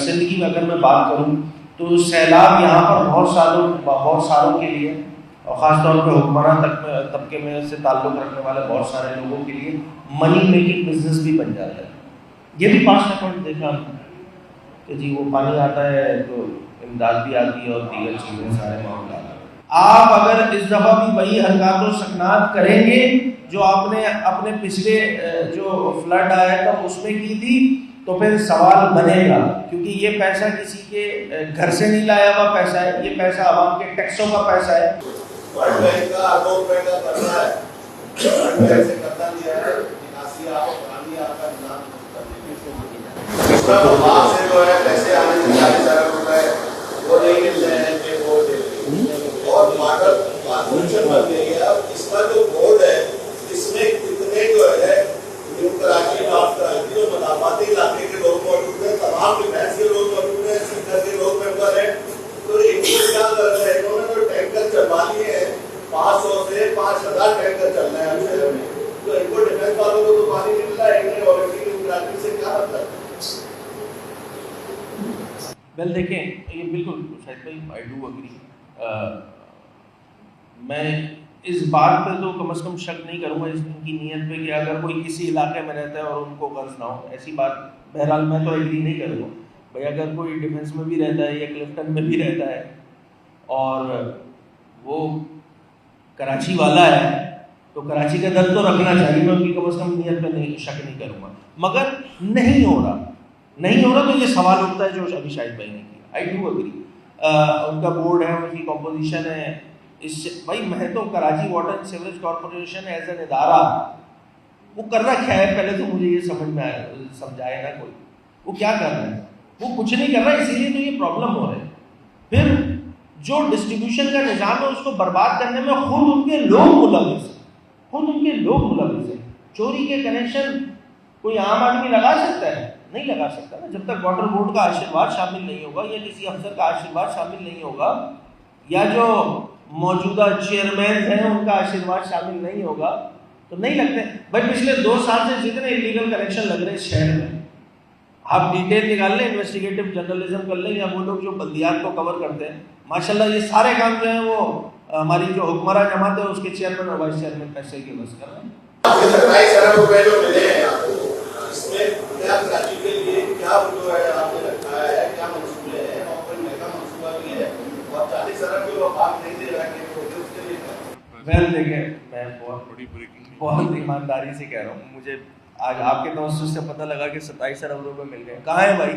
सिंध की अगर मैं बात करूँ तो सैलाब यहाँ पर बहुत सालों के लिए और ख़ासतौर पर हुक्मरान तबके में से ताल्लुक़ रखने वाले बहुत सारे लोगों के लिए मनी मेकिंग बिजनेस भी बन जाता है। ये भी पास्ट अकाउंट देखा कि जी वो पानी आता है तो इमदाद भी आती है और दीगर चीज़ें सारे मामला। आप अगर इस दफ़ा भी वही हरकत व सकनात करेंगे जो आपने अपने पिछले जो फ्लड आया था उसमें की थी तो फिर सवाल बनेगा, क्योंकि ये पैसा किसी के घर से नहीं लाया हुआ पैसा है, ये पैसा आवाम के टैक्सों का पैसा है। वर्ल्ड बैंक का अरबों रुपए का कर्जा है, वर्ल्ड बैंक से कर्जा लिया है, निकासी आप पानी आपका निजाम इसमें बाहर से जो है पैसे आने से 40 अरब रुपए वो नहीं मिल रहे हैं कि वो दे और वाटर कॉर्पोरेशन बन गई है। अब इसका जो बोर्ड है इसमें कितने जो है न्यू कराची नॉर्थ कराची जो मदाफाती इलाके के लोग मौजूद हैं, तमाम डिफेंस के लोग मौजूद हैं, सेंटर के लोग मेंबर हैं, तो इनको क्या कर रहे हैं, इन्होंने जो टैंकर चलवा लिए हैं 500 से 5000 टैंकर चल रहे हैं शहर में, तो इनको डिफेंस वालों को तो पानी मिल रहा है, इन्हें ऑलरेडी न्यू कराची से क्या मतलब है? वेल देखें, ये बिल्कुल शायद भाई आई डू अग्री। मैं इस बात पे तो कम से कम शक नहीं करूँगा इनकी नीयत पे कि अगर कोई किसी इलाके में रहता है और उनको गर्ज ना हो, ऐसी बात बहरहाल मैं तो एग्री नहीं करूँगा। भाई अगर कोई डिफेंस में भी रहता है या क्लिफ्टन में भी रहता है और वो कराची वाला है तो कराची का दर्द तो रखना चाहिए, मैं उनकी कम से कम नीयत पे नहीं शक नहीं करूँगा। मगर नहीं हो रहा तो ये सवाल उठता है जो अभी शाहिद भाई ने किया। आई डू अग्री, उनका बोर्ड है, उनकी कॉम्पोजिशन है, इससे भाई मैं तो Karachi water and sewerage corporation as an इदारा वो कर रखा है, पहले तो मुझे ये समझ में आया, समझाए ना कोई वो क्या कर रहा है, वो कुछ नहीं कर रहा, इसीलिए तो ये प्रॉब्लम हो रहा है। फिर जो डिस्ट्रीब्यूशन का निज़ाम है उसको बर्बाद करने में खुद उनके लोग मुलविस है। चोरी के कनेक्शन कोई आम आदमी लगा सकता है? नहीं लगा सकता ना, जब तक वाटर बोर्ड का आशीर्वाद शामिल नहीं होगा या किसी अफसर का आशीर्वाद शामिल नहीं होगा या जो मौजूदा चेयरमैन हैं उनका आशीर्वाद शामिल नहीं होगा तो नहीं लगते। भाई पिछले 2 साल से जितने इलीगल कनेक्शन लग रहे हैं शहर में, आप डिटेल निकाल लें, इन्वेस्टिगेटिव जर्नलिज्म कर लें या वो लोग जो बल्दियात को कवर करते हैं, माशाल्लाह ये सारे काम जो है वो हमारी जो हुक्मरान जमात है उसके चेयरमैन और वाइस चेयरमैन पैसे की बस कर रहे हैं। 27 अरब रुपए जो मिले हैं इसमें क्या कराची के लिए क्या जो है आपने रखा है, क्या मंसूबे हैं और कोई नया मंसूबा भी है और 40 अरब जो आप नहीं दे रहे हैं उसके लिए वेल देखें, मैं बहुत ईमानदारी से कह रहा हूँ, मुझे आज आपके तवज्जुह से पता लगा कि 27 अरब रुपए मिल गए। कहाँ है भाई?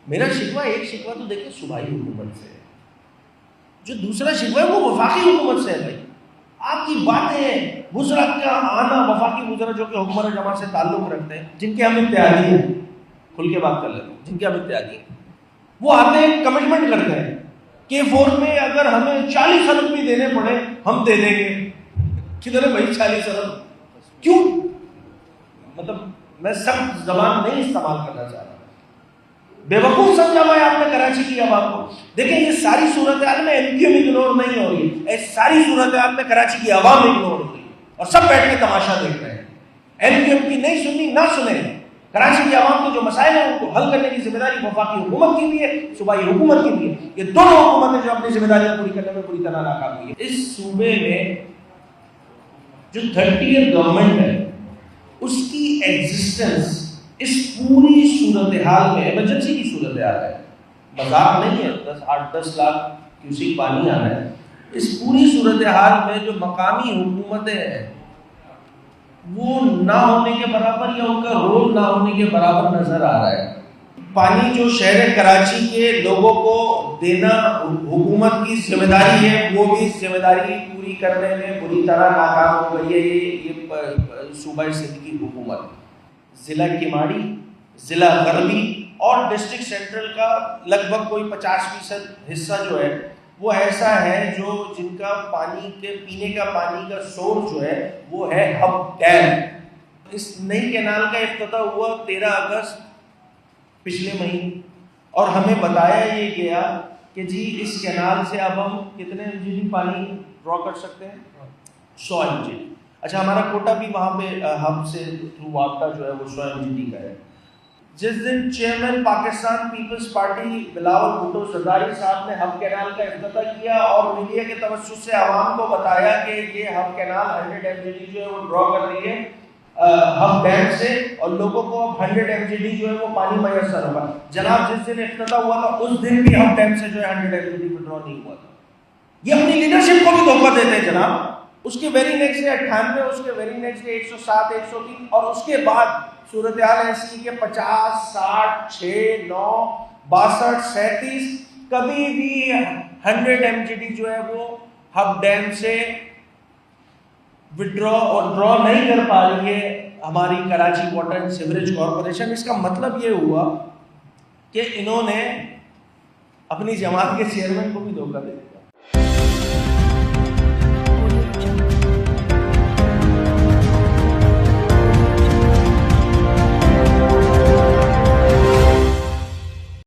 मेरा एक शिकवा तो देखिए सूबाई हुकूमत से है, जो दूसरा शिकवा है वो वफाकी हुकूमत से है। भाई आपकी बातें गुजरा का आना, वफाकी गुजरा जो कि हुक्मरान जमात से ताल्लुक़ रखते हैं, जिनके हम इत्तेहादी हैं, खुल के बात कर लेता हूँ, जिनके हम इत्तेहादी हैं, वो आते हैं कमिटमेंट करते हैं कि फोर्ट में अगर हमें 40 अरब भी देने पड़े हम दे देंगे। किधर है भाई 40 अरब? क्यों? मतलब मैं सख्त जबान नहीं इस्तेमाल करना चाह रहा, बेवकूफ समझा हुआ है आपने कराची की आवाम को। देखिए ये सारी सूरत हाल में एमक्यूएम इग्नोर नहीं हो रही है, सारी सूरत हाल में कराची की आवाम इग्नोर हो रही है और सब बैठ के तमाशा देख रहे हैं। एमक्यूएम की नहीं सुननी ना सुने, कराची की आवाम को जो मसाइल है उनको हल करने की जिम्मेदारी वफाकी हुकूमत की भी है, सूबाई हुकूमत की भी है। ये दोनों हुकूमतें जो अपनी जिम्मेदारियां पूरी करने में पूरी तरह नाकाम हुई है। इस सूबे में जो 30 ईयर गवर्नमेंट है उसकी एग्जिस्टेंस इस पूरी सूरत हाल में इमरजेंसी की सूरत हाल है, मजाक नहीं है। 8-10 लाख क्यूसिक पानी आ रहा है, इस पूरी सूरत हाल में जो मकामी हुकूमतें हैं वो ना होने के बराबर या उनका रोल ना होने के बराबर नजर आ रहा है। पानी जो शहर कराची के लोगों को देना हुकूमत की जिम्मेदारी है, वो भी जिम्मेदारी पूरी करने में बुरी तरह नाकाम हो गई है ये सूबा सिंध की हुकूमत। ज़िला किमाड़ी, ज़िला गरबी और डिस्ट्रिक्ट सेंट्रल का लगभग कोई 50% हिस्सा जो है वो ऐसा है जो जिनका पानी के पीने का पानी का सोर्स जो है वो है हब डैम। इस नई कैनाल का इफ्तिताह हुआ 13 अगस्त पिछले महीने और हमें बताया ये गया कि जी इस कैनाल से अब हम कितने एमजीडी पानी ड्रॉ कर सकते हैं? 100 एमजीडी। अच्छा, हमारा कोटा भी वहाँ पे हब से थ्रू वापटा जो है वो 100 एमजीडी का है। जिस दिन चेयरमैन पाकिस्तान पीपल्स पार्टी बिलावल भुट्टो जरदारी साहब ने हब कैनाल का इफ्तिताह किया और मीडिया के तवज्जुह से आवाम को बताया कि ये हब कैनाल 100 MGD जो है वो ड्रॉ कर रही है हब डैम से, और लोगों को अब 100 MGD जो है वो पानी मैसर होगा। जनाब, जिस दिन इफ्तिताह हुआ था उस दिन भी हब डैम से जो है 100 MGD विड्रॉ नहीं हुआ था। ये अपनी लीडरशिप को भी धोखा देते हैं जनाब। उसके वेरी नेक्स्ट डे 98, उसके वेरी नेक्स्ट डे 107, 103, और उसके बाद सूरत हाल ऐसी कि 50, 60, 6, 9, 62, 37, कभी भी 100 MGD जो है वो हब डैम से विड्रॉ और ड्रॉ नहीं कर पा रही है हमारी Karachi water and sewerage corporation. इसका मतलब ये हुआ कि इन्होंने अपनी जमात के चेयरमैन को भी धोखा दे दिया।